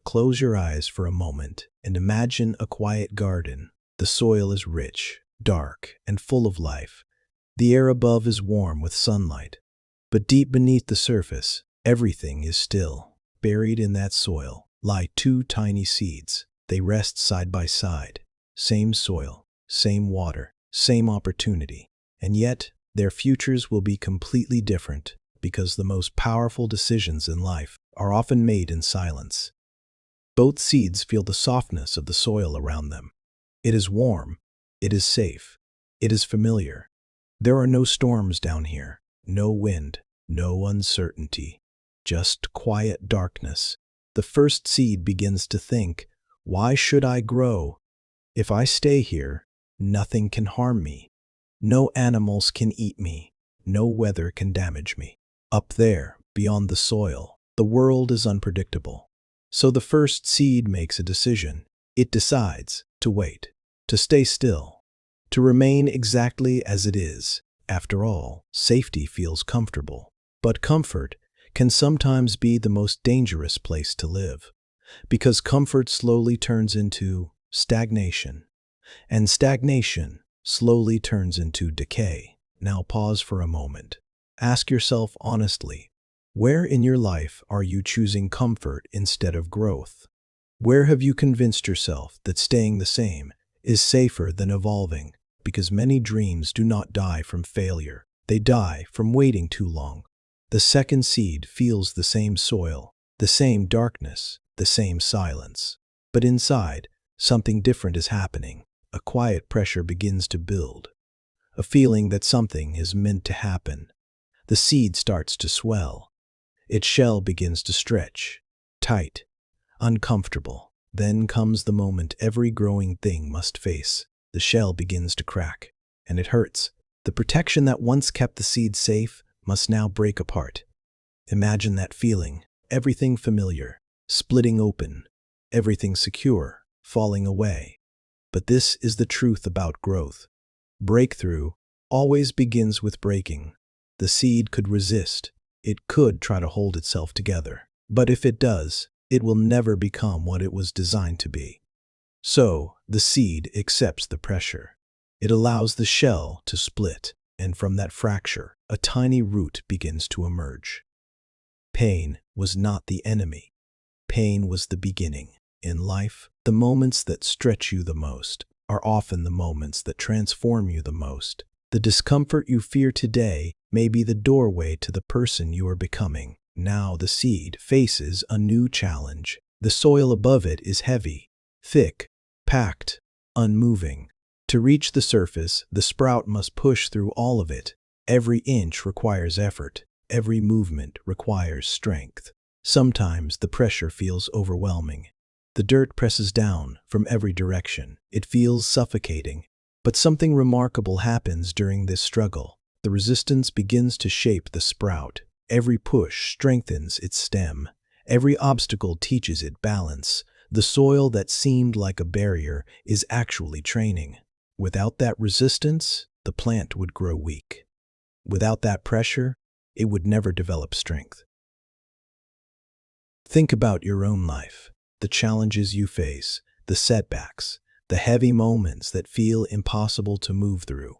close your eyes for a moment and imagine a quiet garden. The soil is rich, dark, and full of life. The air above is warm with sunlight. But deep beneath the surface, everything is still. Buried in that soil lie two tiny seeds. They rest side by side. Same soil, same water, same opportunity. And yet, their futures will be completely different because the most powerful decisions in life are often made in silence. Both seeds feel the softness of the soil around them. It is warm. It is safe. It is familiar. There are no storms down here, no wind, no uncertainty, just quiet darkness. The first seed begins to think, why should I grow? If I stay here, nothing can harm me. No animals can eat me. No weather can damage me. Up there, beyond the soil, the world is unpredictable. So the first seed makes a decision. It decides to wait, to stay still, to remain exactly as it is. After all, safety feels comfortable. But comfort can sometimes be the most dangerous place to live, because comfort slowly turns into stagnation, and stagnation slowly turns into decay. Now pause for a moment. Ask yourself honestly, where in your life are you choosing comfort instead of growth? Where have you convinced yourself that staying the same is safer than evolving? Because many dreams do not die from failure. They die from waiting too long. The second seed feels the same soil, the same darkness, the same silence. But inside, something different is happening. A quiet pressure begins to build. A feeling that something is meant to happen. The seed starts to swell. Its shell begins to stretch. Tight. Uncomfortable. Then comes the moment every growing thing must face. The shell begins to crack. And it hurts. The protection that once kept the seed safe must now break apart. Imagine that feeling. Everything familiar, splitting open. Everything secure, falling away. But this is the truth about growth. Breakthrough always begins with breaking. The seed could resist. It could try to hold itself together. But if it does, it will never become what it was designed to be. So, the seed accepts the pressure. It allows the shell to split, and from that fracture, a tiny root begins to emerge. Pain was not the enemy. Pain was the beginning. In life, the moments that stretch you the most are often the moments that transform you the most. The discomfort you fear today may be the doorway to the person you are becoming. Now the seed faces a new challenge. The soil above it is heavy, thick, packed, unmoving. To reach the surface, the sprout must push through all of it. Every inch requires effort. Every movement requires strength. Sometimes the pressure feels overwhelming. The dirt presses down from every direction. It feels suffocating. But something remarkable happens during this struggle. The resistance begins to shape the sprout. Every push strengthens its stem. Every obstacle teaches it balance. The soil that seemed like a barrier is actually training. Without that resistance, the plant would grow weak. Without that pressure, it would never develop strength. Think about your own life, the challenges you face, the setbacks, the heavy moments that feel impossible to move through.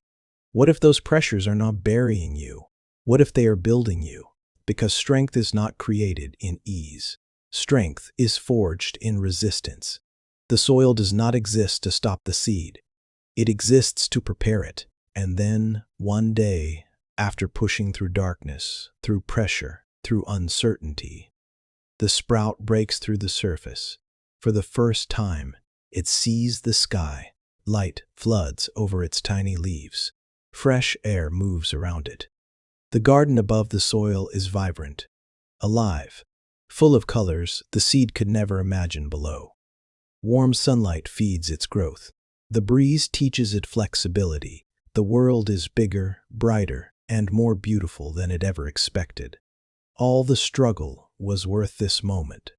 What if those pressures are not burying you? What if they are building you? Because strength is not created in ease. Strength is forged in resistance. The soil does not exist to stop the seed. It exists to prepare it. And then, one day, after pushing through darkness, through pressure, through uncertainty, the sprout breaks through the surface. For the first time, it sees the sky. Light floods over its tiny leaves. Fresh air moves around it. The garden above the soil is vibrant, alive, full of colors the seed could never imagine below. Warm sunlight feeds its growth. The breeze teaches it flexibility. The world is bigger, brighter, and more beautiful than it ever expected. All the struggle was worth this moment.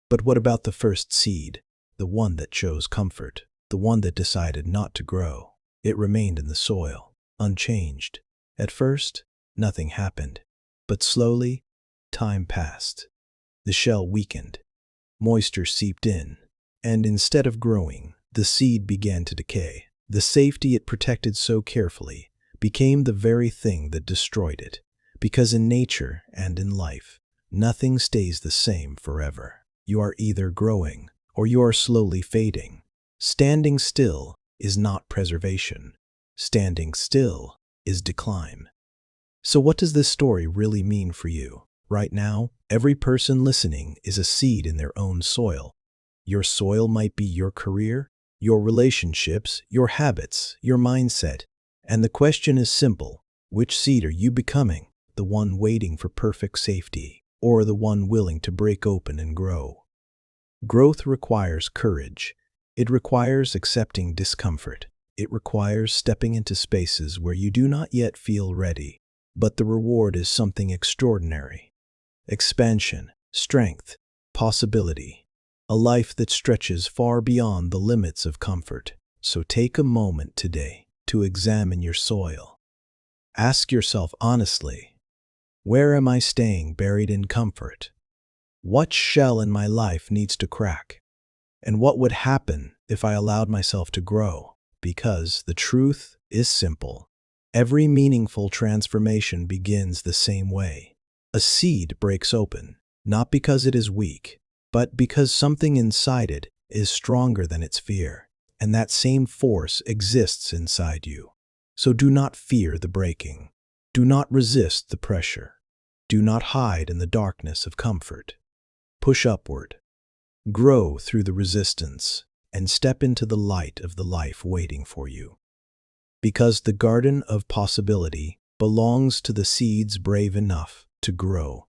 But what about the first seed, the one that chose comfort, the one that decided not to grow? It remained in the soil, unchanged. At first, nothing happened. But slowly, time passed. The shell weakened. Moisture seeped in, and instead of growing, the seed began to decay. The safety it protected so carefully became the very thing that destroyed it, because in nature and in life, nothing stays the same forever. You are either growing or you are slowly fading. Standing still is not preservation. Standing still is decline. So what does this story really mean for you? Right now, every person listening is a seed in their own soil. Your soil might be your career, your relationships, your habits, your mindset. And the question is simple: which seed are you becoming? The one waiting for perfect safety, or the one willing to break open and grow? Growth requires courage. It requires accepting discomfort. It requires stepping into spaces where you do not yet feel ready. But the reward is something extraordinary: expansion, strength, possibility, a life that stretches far beyond the limits of comfort. So take a moment today to examine your soil. Ask yourself honestly, where am I staying buried in comfort? What shell in my life needs to crack? And what would happen if I allowed myself to grow? Because the truth is simple. Every meaningful transformation begins the same way. A seed breaks open, not because it is weak, but because something inside it is stronger than its fear. And that same force exists inside you. So do not fear the breaking. Do not resist the pressure. Do not hide in the darkness of comfort. Push upward. Grow through the resistance and step into the light of the life waiting for you. Because the garden of possibility belongs to the seeds brave enough to grow.